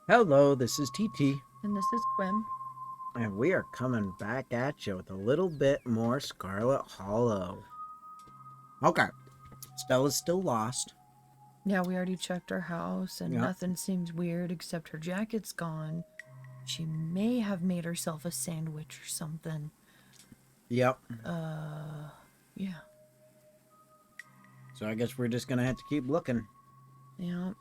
Hello, this is TT, And this is Qwim. and we are coming back at you with a little bit more Scarlet Hollow. Okay, Stella's still lost. Yeah, we already checked her house and Yep, nothing seems weird except her jacket's gone. She may have made herself a sandwich or something. yep. Yeah. So I guess we're just gonna have to keep looking. Yeah.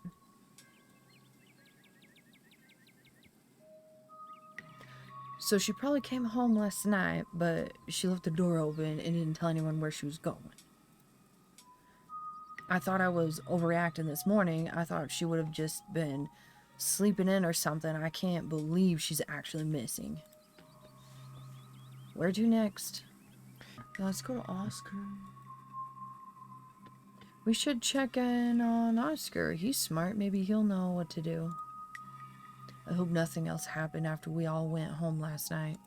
So she probably came home last night, but she left the door open and didn't tell anyone where she was going. I thought I was overreacting this morning. I thought she would have just been sleeping in or something. I can't believe she's actually missing. Where to next? Let's go to Oscar. We should check in on Oscar. He's smart. Maybe he'll know what to do. I hope nothing else happened after we all went home last night.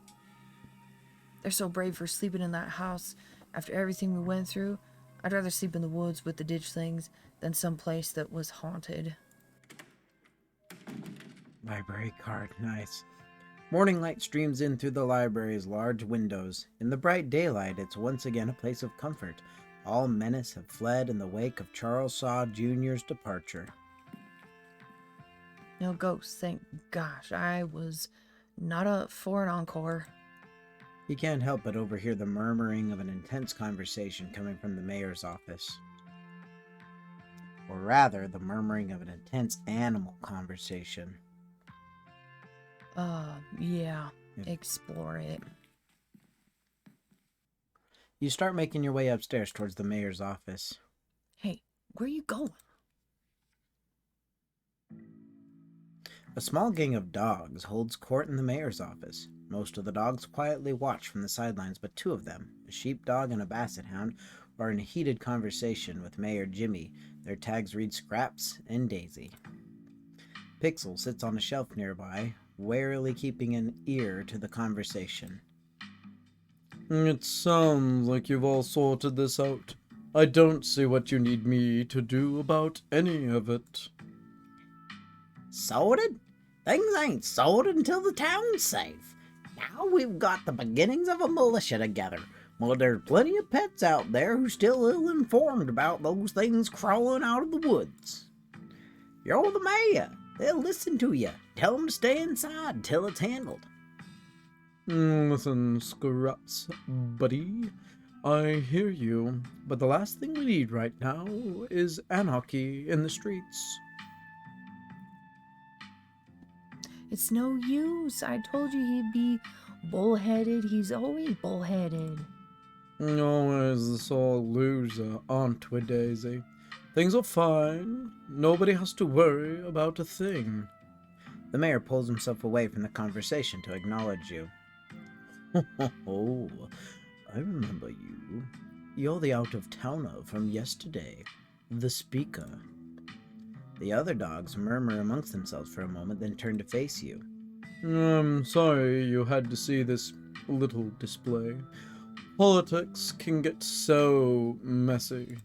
They're so brave for sleeping in that house after everything we went through. I'd rather sleep in the woods with the ditchlings than some place that was haunted. Library card, nice. Morning light streams in through the library's large windows. In the bright daylight, it's once again a place of comfort. All menace have fled in the wake of Charles Shaw Jr.'s departure. No ghosts, thank gosh. I was not up for an encore. He can't help but overhear the murmuring of an intense conversation coming from the mayor's office. Or rather, the murmuring of an intense animal conversation. Yeah. Explore it. You start making your way upstairs towards the mayor's office. Hey, where are you going? A small gang of dogs holds court in the mayor's office. Most of the dogs quietly watch from the sidelines, but two of them, a sheepdog and a basset hound, are in a heated conversation with Mayor Jimmy. Their tags read Scraps and Daisy. Pixel sits on a shelf nearby, warily keeping an ear to the conversation. It sounds like you've all sorted this out. I don't see what you need me to do about any of it. Sorted? Things ain't sorted until the town's safe. Now we've got the beginnings of a militia together. Well, there's plenty of pets out there who's still ill-informed about those things crawling out of the woods. You're the mayor. They'll listen to you. Tell them to stay inside till it's handled. Listen, Scraps, buddy. I hear you, but the last thing we need right now is anarchy in the streets. It's no use. I told you he'd be bullheaded. He's always bullheaded. Always the sore loser, aren't we, Daisy? Things are fine. Nobody has to worry about a thing. The mayor pulls himself away from the conversation to acknowledge you. Oh, I remember you. You're the out-of-towner from yesterday. The speaker. The other dogs murmur amongst themselves for a moment, then turn to face you. I'm sorry you had to see this little display. Politics can get so messy.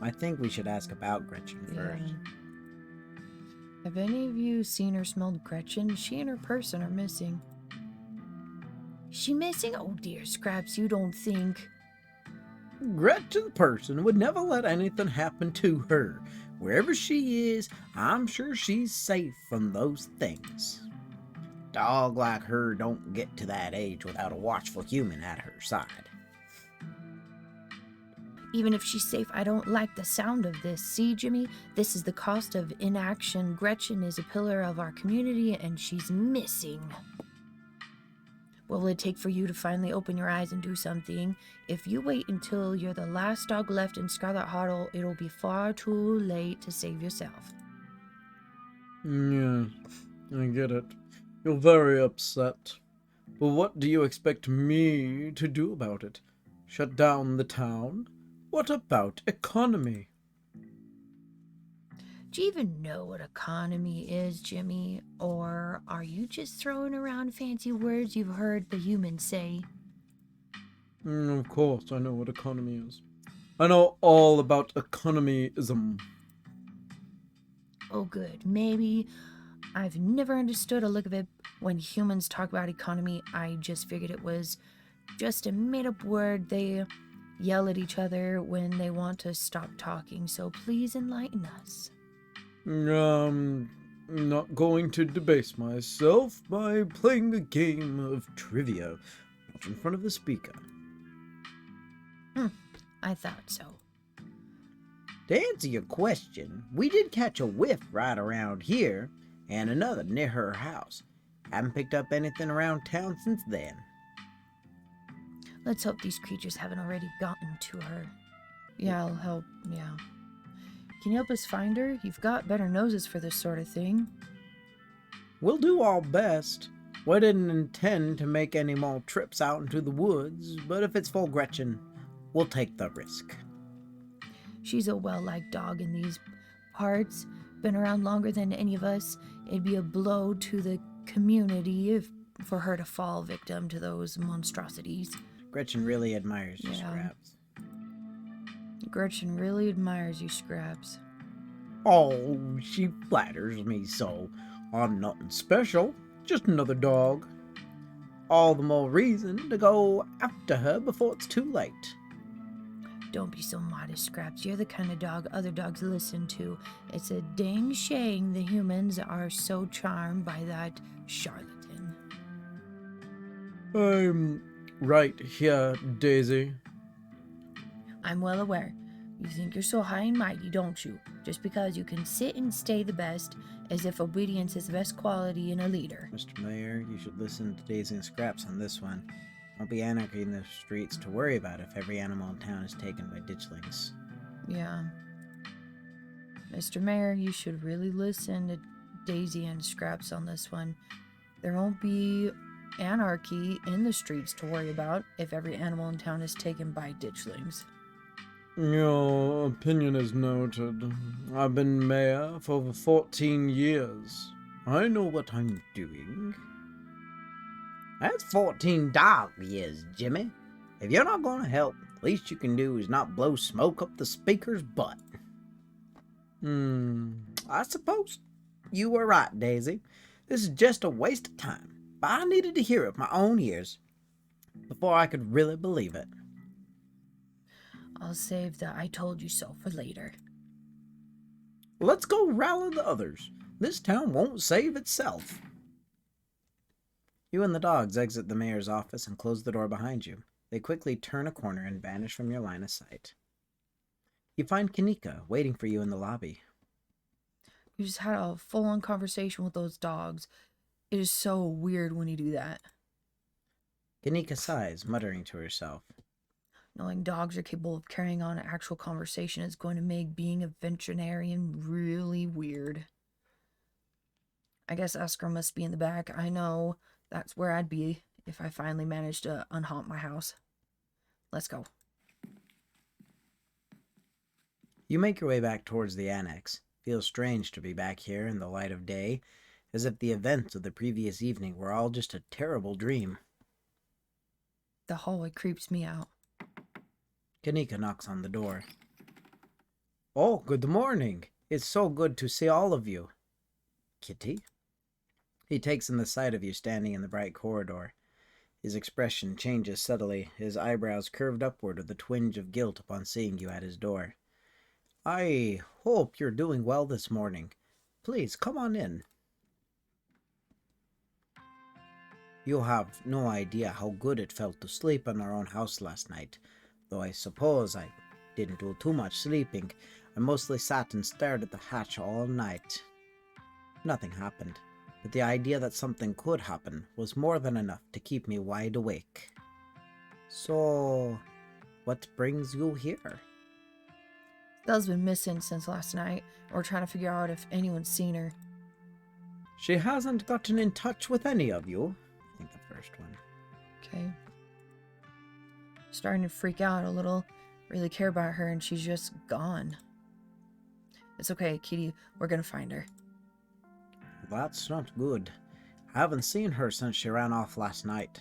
I think we should ask about Gretchen first. Yeah. Have any of you seen or smelled Gretchen? She and her person are missing. She missing? Oh dear, Scraps, you don't think. Gretchen person would never let anything happen to her. Wherever she is, I'm sure she's safe from those things. Dog like her don't get to that age without a watchful human at her side. Even if she's safe, I don't like the sound of this. See, Jimmy, this is the cost of inaction. Gretchen is a pillar of our community and she's missing. What will it take for you to finally open your eyes and do something? If you wait until you're the last dog left in Scarlet Hollow, it'll be far too late to save yourself. Yeah, I get it. You're very upset. But what do you expect me to do about it? Shut down the town? What about economy? Do you even know what economy is, Jimmy? Or are you just throwing around fancy words you've heard the humans say? Of course, I know what economy is. I know all about economyism. Oh, good. Maybe I've never understood a lick of it. When humans talk about economy, I just figured it was just a made-up word. They yell at each other when they want to stop talking, so please enlighten us. Not going to debase myself by playing a game of trivia, not in front of the speaker. I thought so. To answer your question, we did catch a whiff right around here, and another near her house. Haven't picked up anything around town since then. Let's hope these creatures haven't already gotten to her. Yeah, I'll help, yeah. Can you help us find her? You've got better noses for this sort of thing. We'll do our best. We didn't intend to make any more trips out into the woods, but if it's for Gretchen, we'll take the risk. She's a well-liked dog in these parts. Been around longer than any of us. It'd be a blow to the community for her to fall victim to those monstrosities. Gretchen really admires you, Yeah. Scraps. Gretchen really admires you, Scraps. Oh, she flatters me so. I'm nothing special, just another dog. All the more reason to go after her before it's too late. Don't be so modest, Scraps. You're the kind of dog other dogs listen to. It's a dang shame the humans are so charmed by that charlatan. I'm right here, Daisy. I'm well aware. You think you're so high and mighty, don't you? Just because you can sit and stay the best, as if obedience is the best quality in a leader. Mr. Mayor, you should listen to Daisy and Scraps on this one. Won't be anarchy in the streets to worry about if every animal in town is taken by ditchlings. Yeah. Mr. Mayor, you should really listen to Daisy and Scraps on this one. There won't be anarchy in the streets to worry about if every animal in town is taken by ditchlings. Your opinion is noted. I've been mayor for over 14 years. I know what I'm doing. That's 14 dog years, Jimmy. If you're not going to help, the least you can do is not blow smoke up the speaker's butt. I suppose you were right, Daisy. This is just a waste of time, but I needed to hear it with my own ears before I could really believe it. I'll save the I told you so for later. Let's go rally the others. This town won't save itself. You and the dogs exit the mayor's office and close the door behind you. They quickly turn a corner and vanish from your line of sight. You find Kaneka waiting for you in the lobby. You just had a full-on conversation with those dogs. It is so weird when you do that. Kaneka sighs, muttering to herself. Knowing dogs are capable of carrying on an actual conversation is going to make being a veterinarian really weird. I guess Oscar must be in the back. I know that's where I'd be if I finally managed to unhaunt my house. Let's go. You make your way back towards the annex. Feels strange to be back here in the light of day, as if the events of the previous evening were all just a terrible dream. The hallway creeps me out. Kaneka knocks on the door. Oh, good morning. It's so good to see all of you. Kitty? He takes in the sight of you standing in the bright corridor. His expression changes subtly, his eyebrows curved upward with a twinge of guilt upon seeing you at his door. I hope you're doing well this morning. Please, come on in. You have no idea how good it felt to sleep in our own house last night, though I suppose I didn't do too much sleeping. I mostly sat and stared at the hatch all night. Nothing happened, but the idea that something could happen was more than enough to keep me wide awake. So, what brings you here? Stella's been missing since last night. We're trying to figure out if anyone's seen her. She hasn't gotten in touch with any of you. I think the first one. Okay. Starting to freak out a little. Really care about her and she's just gone. It's okay, Kitty. We're gonna find her. That's not good. I haven't seen her since she ran off last night.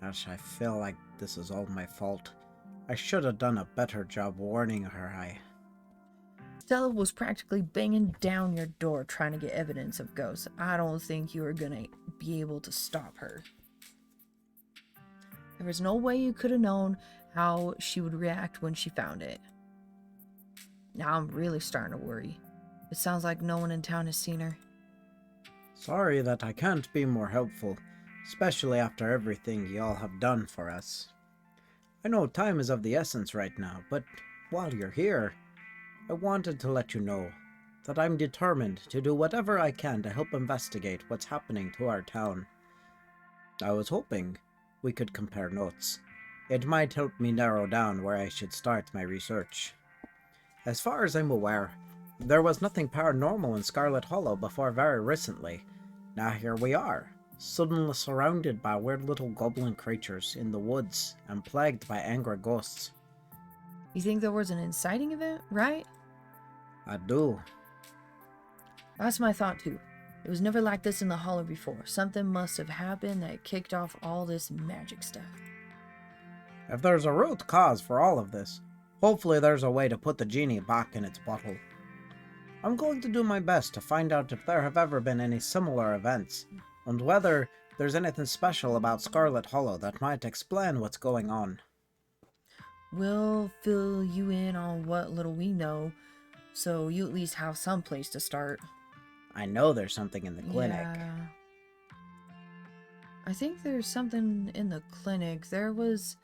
Gosh, I feel like this is all my fault. I should have done a better job warning her. Stella was practically banging down your door trying to get evidence of ghosts. I don't think you were gonna be able to stop her. There was no way you could have known how she would react when she found it. Now I'm really starting to worry. It sounds like no one in town has seen her. Sorry that I can't be more helpful, especially after everything y'all have done for us. I know time is of the essence right now, but while you're here, I wanted to let you know that I'm determined to do whatever I can to help investigate what's happening to our town. I was hoping we could compare notes. It might help me narrow down where I should start my research. As far as I'm aware, there was nothing paranormal in Scarlet Hollow before very recently. Now here we are, suddenly surrounded by weird little goblin creatures in the woods and plagued by angry ghosts. You think there was an inciting event, right? I do. That's my thought too. It was never like this in the Hollow before. Something must have happened that kicked off all this magic stuff. If there's a root cause for all of this, hopefully there's a way to put the genie back in its bottle. I'm going to do my best to find out if there have ever been any similar events, and whether there's anything special about Scarlet Hollow that might explain what's going on. We'll fill you in on what little we know, so you at least have some place to start. I know there's something in the clinic. Yeah. I think there's something in the clinic. There was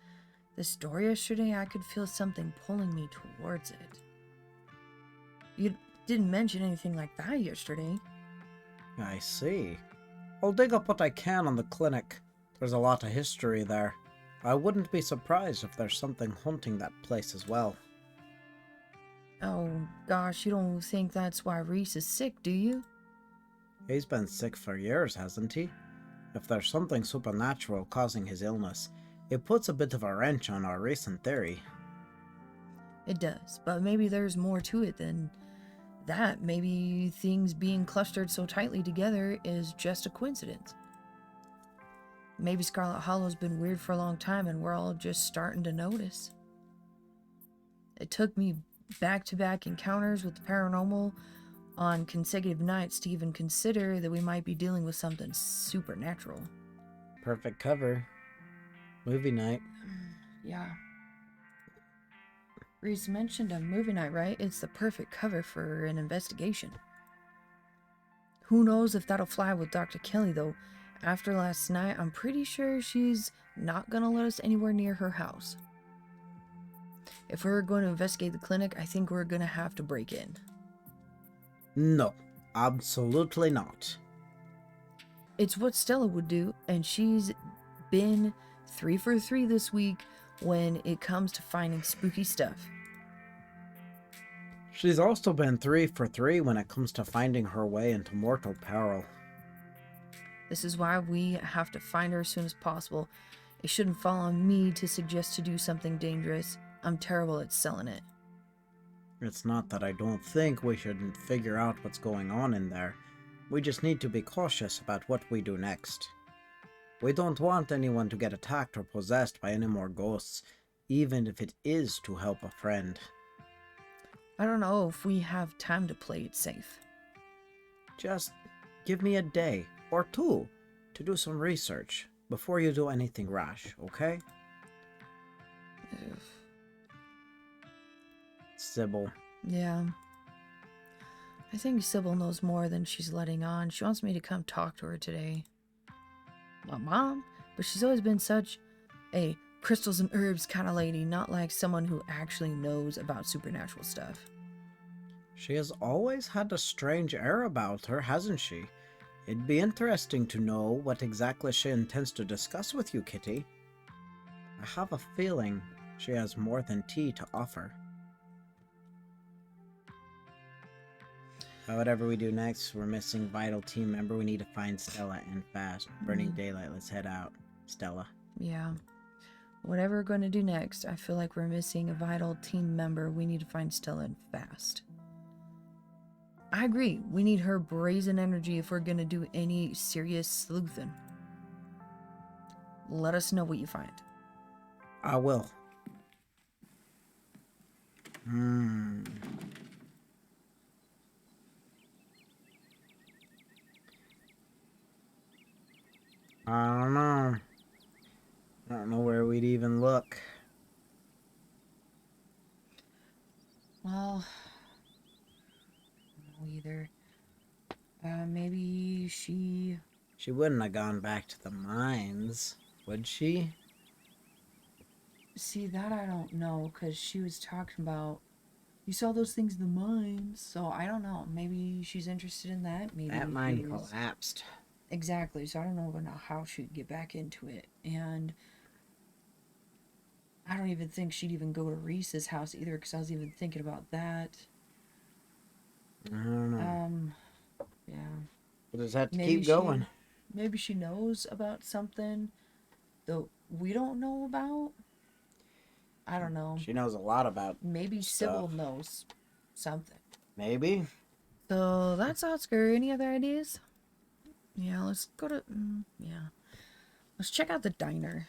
this door yesterday. I could feel something pulling me towards it. You didn't mention anything like that yesterday. I see. I'll dig up what I can on the clinic. There's a lot of history there. I wouldn't be surprised if there's something haunting that place as well. Oh gosh, you don't think that's why Reese is sick, do you? He's been sick for years, hasn't he? If there's something supernatural causing his illness, it puts a bit of a wrench on our recent theory. It does, but maybe there's more to it than that. Maybe things being clustered so tightly together is just a coincidence. Maybe Scarlet Hollow's been weird for a long time and we're all just starting to notice. It took me back-to-back encounters with the paranormal on consecutive nights to even consider that we might be dealing with something supernatural. Perfect cover. Movie night. Yeah. Reese mentioned a movie night, right? It's the perfect cover for an investigation. Who knows if that'll fly with Dr. Kelly, though. After last night, I'm pretty sure she's not gonna let us anywhere near her house. If we're going to investigate the clinic, I think we're gonna have to break in. No, absolutely not. It's what Stella would do, and she's been 3 for 3 this week when it comes to finding spooky stuff. She's also been 3 for 3 when it comes to finding her way into mortal peril. This is why we have to find her as soon as possible. It shouldn't fall on me to suggest to do something dangerous. I'm terrible at selling it. It's not that I don't think we shouldn't figure out what's going on in there. We just need to be cautious about what we do next. We don't want anyone to get attacked or possessed by any more ghosts, even if it is to help a friend. I don't know if we have time to play it safe. Just give me a day or 2 to do some research before you do anything rash, okay? Sybil. Yeah. I think Sybil knows more than she's letting on. She wants me to come talk to her today. My mom? But she's always been such a crystals and herbs kind of lady, not like someone who actually knows about supernatural stuff. She has always had a strange air about her, hasn't she? It'd be interesting to know what exactly she intends to discuss with you, Kitty. I have a feeling she has more than tea to offer. Whatever we do next, we're missing vital team member. We need to find Stella and fast. Burning daylight, let's head out. Stella. Yeah. Whatever we're going to do next, I feel like we're missing a vital team member. We need to find Stella and fast. I agree. We need her brazen energy if we're going to do any serious sleuthing. Let us know what you find. I will. I don't know. I don't know where we'd even look. Well, I don't know either. Maybe she... She wouldn't have gone back to the mines, would she? See, that I don't know, because she was talking about... You saw those things in the mines, so I don't know. Maybe she's interested in that. Maybe That mine collapsed. Exactly, so I don't know how she'd get back into it. And I don't even think she'd even go to Reese's house either, because I was even thinking about that. I don't know. Yeah. We'll just have to Maybe keep going. maybe she knows about something that we don't know about. I don't know. She knows a lot about Maybe stuff. Sybil knows something. Maybe. So that's Oscar. Any other ideas? Yeah, let's go to... yeah. Let's check out the diner.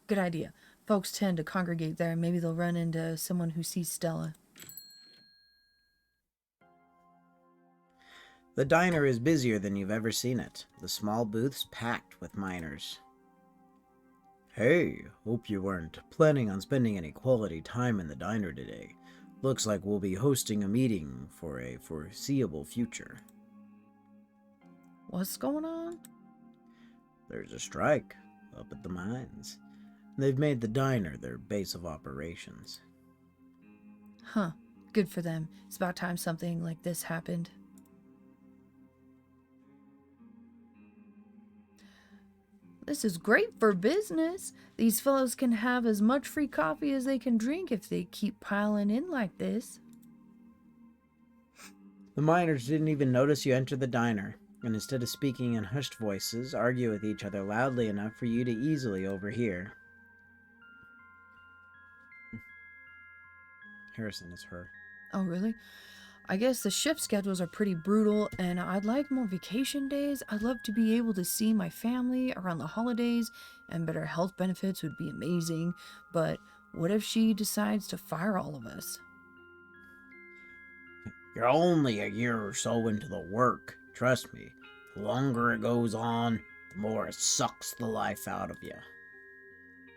Good idea. Folks tend to congregate there. Maybe they'll run into someone who sees Stella. The diner is busier than you've ever seen it. The small booths packed with miners. Hey, hope you weren't planning on spending any quality time in the diner today. Looks like we'll be hosting a meeting for a foreseeable future. What's going on? There's a strike up at the mines. They've made the diner their base of operations. Huh. Good for them. It's about time something like this happened. This is great for business. These fellows can have as much free coffee as they can drink if they keep piling in like this. The miners didn't even notice you entered the diner, and instead of speaking in hushed voices, argue with each other loudly enough for you to easily overhear. Harrison is her. Oh, really? I guess the shift schedules are pretty brutal, and I'd like more vacation days. I'd love to be able to see my family around the holidays, and better health benefits would be amazing. But what if she decides to fire all of us? You're only a year or so into the work. Trust me, the longer it goes on, the more it sucks the life out of you.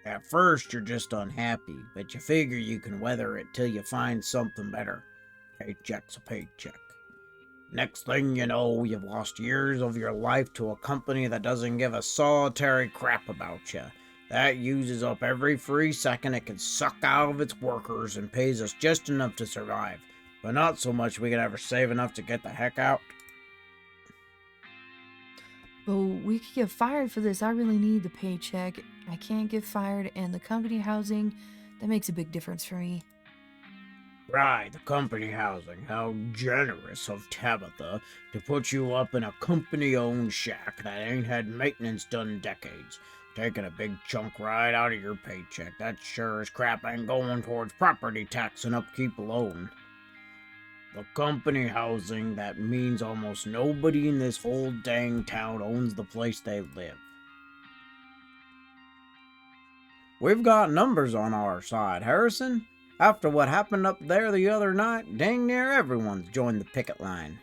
At first, you're just unhappy, but you figure you can weather it till you find something better. Paycheck's a paycheck. Next thing you know, you've lost years of your life to a company that doesn't give a solitary crap about you. That uses up every free second it can suck out of its workers and pays us just enough to survive, but not so much we could ever save enough to get the heck out. But we could get fired for this. I really need the paycheck. I can't get fired, and the company housing, that makes a big difference for me. Right, the company housing. How generous of Tabitha to put you up in a company-owned shack that ain't had maintenance done in decades. Taking a big chunk right out of your paycheck. That sure as crap ain't going towards property tax and upkeep alone. The company housing, that means almost nobody in this whole dang town owns the place they live. We've got numbers on our side, Harrison. After what happened up there the other night, dang near everyone's joined the picket line.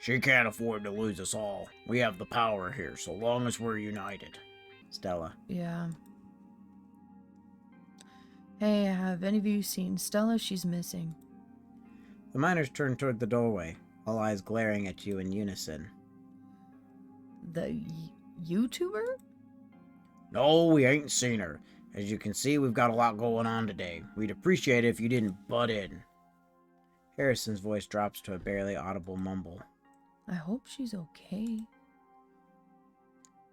She can't afford to lose us all. We have the power here, so long as we're united. Stella. Yeah. Hey, have any of you seen Stella? She's missing. The miners turned toward the doorway, all eyes glaring at you in unison. The YouTuber? No, we ain't seen her. As you can see, we've got a lot going on today. We'd appreciate it if you didn't butt in. Harrison's voice drops to a barely audible mumble. I hope she's okay.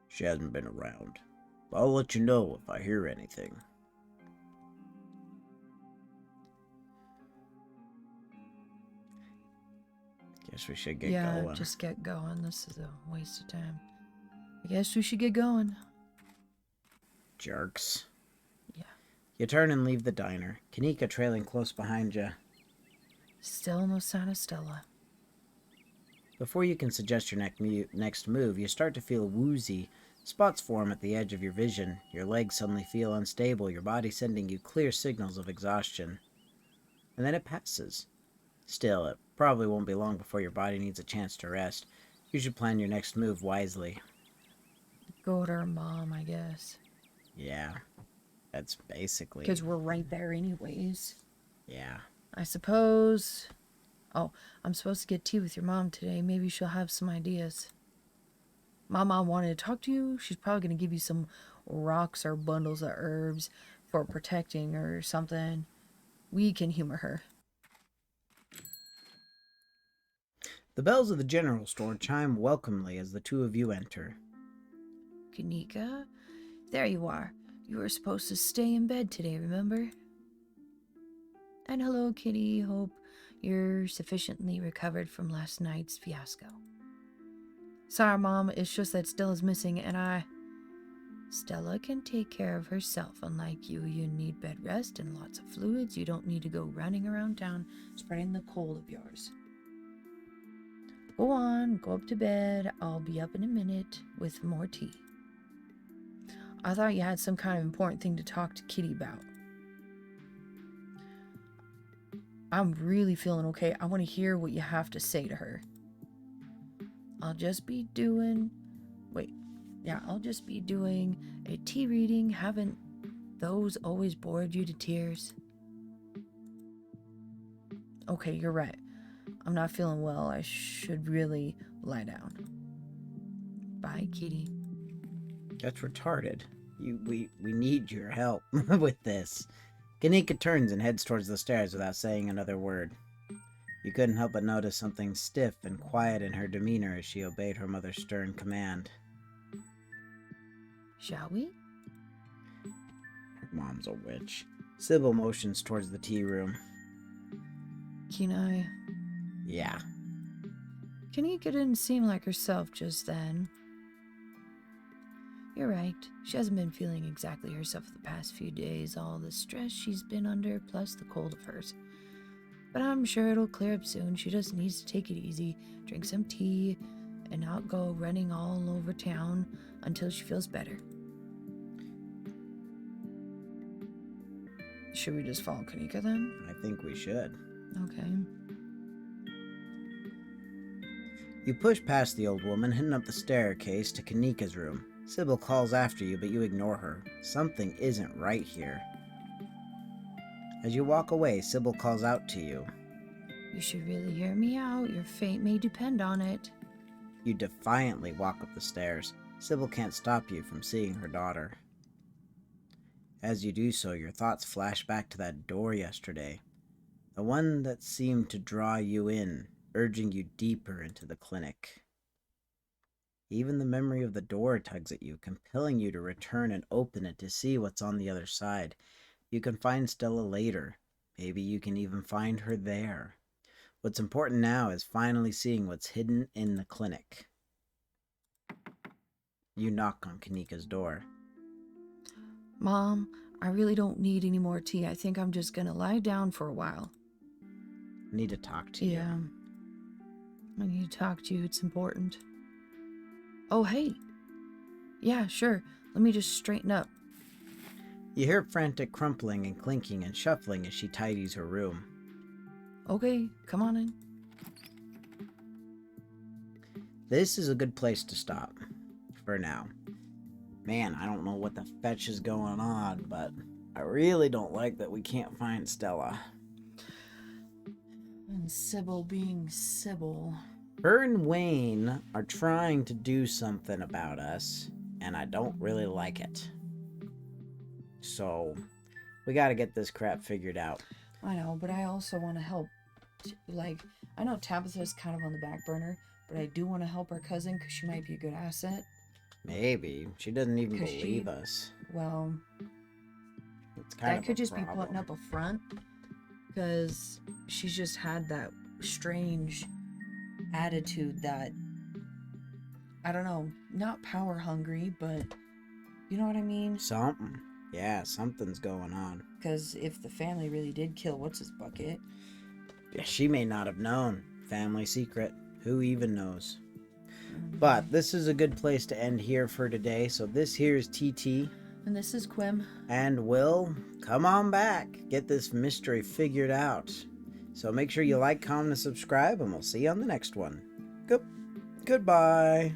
She hasn't been around. But I'll let you know if I hear anything. Guess we should get going. Yeah, just get going. This is a waste of time. I guess we should get going. Jerks. Yeah. You turn and leave the diner, Kaneka trailing close behind you. Still no sign of Stella. Before you can suggest your next move, you start to feel woozy. Spots form at the edge of your vision. Your legs suddenly feel unstable, your body sending you clear signals of exhaustion. And then it passes. Still, it probably won't be long before your body needs a chance to rest. You should plan your next move wisely. Go to her mom, I guess. Yeah, that's basically... Because we're right there anyways. Yeah. I suppose... Oh, I'm supposed to get tea with your mom today. Maybe she'll have some ideas. My mom wanted to talk to you. She's probably going to give you some rocks or bundles of herbs for protecting or something. We can humor her. The bells of the general store chime welcomely as the two of you enter. Kaneka, there you are. You were supposed to stay in bed today, remember? And hello, Kitty. Hope you're sufficiently recovered from last night's fiasco. Sorry, Mom. It's just that Stella's missing, and Stella can take care of herself. Unlike you, you need bed rest and lots of fluids. You don't need to go running around town spreading the cold of yours. Go on, go up to bed. I'll be up in a minute with more tea. I thought you had some kind of important thing to talk to Kitty about. I'm really feeling okay. I want to hear what you have to say to her. I'll just be doing a tea reading. Haven't those always bored you to tears? Okay, you're right. I'm not feeling well. I should really lie down. Bye, Kitty. That's retarded. We need your help with this. Kaneka turns and heads towards the stairs without saying another word. You couldn't help but notice something stiff and quiet in her demeanor as she obeyed her mother's stern command. Shall we? Her mom's a witch. Sybil motions towards the tea room. Can I? Yeah. Kaneka didn't seem like herself just then. You're right. She hasn't been feeling exactly herself the past few days. All the stress she's been under, plus the cold of hers. But I'm sure it'll clear up soon. She just needs to take it easy, drink some tea, and not go running all over town until she feels better. Should we just follow Kaneka then? I think we should. Okay. You push past the old woman, heading up the staircase to Kaneka's room. Sybil calls after you, but you ignore her. Something isn't right here. As you walk away, Sybil calls out to you. You should really hear me out. Your fate may depend on it. You defiantly walk up the stairs. Sybil can't stop you from seeing her daughter. As you do so, your thoughts flash back to that door yesterday. The one that seemed to draw you in, urging you deeper into the clinic. Even the memory of the door tugs at you, compelling you to return and open it to see what's on the other side. You can find Stella later. Maybe you can even find her there. What's important now is finally seeing what's hidden in the clinic. You knock on Kaneka's door. Mom, I really don't need any more tea. I think I'm just gonna lie down for a while. I need to talk to you. Yeah. I need to talk to you. It's important. Oh, hey. Yeah, sure. Let me just straighten up. You hear frantic crumpling and clinking and shuffling as she tidies her room. Okay, come on in. This is a good place to stop. For now. Man, I don't know what the fetch is going on, but I really don't like that we can't find Stella. And Sybil being Sybil. Her and Wayne are trying to do something about us, and I don't really like it. So, we gotta get this crap figured out. I know, but I also want to help. Like, I know Tabitha's kind of on the back burner, but I do want to help our cousin because she might be a good asset. Maybe. She doesn't even believe us. Well, It's kind that of could a just be problem. putting up a front because she's just had that strange attitude that, I don't know, not power hungry, but you know what I mean? Something. Yeah, something's going on. Because if the family really did kill what's-his-bucket... Yeah, she may not have known. Family secret. Who even knows? But this is a good place to end here for today. So this here is TT. And this is Qwim. And Will, come on back. Get this mystery figured out. So make sure you like, comment, and subscribe, and we'll see you on the next one. Goodbye.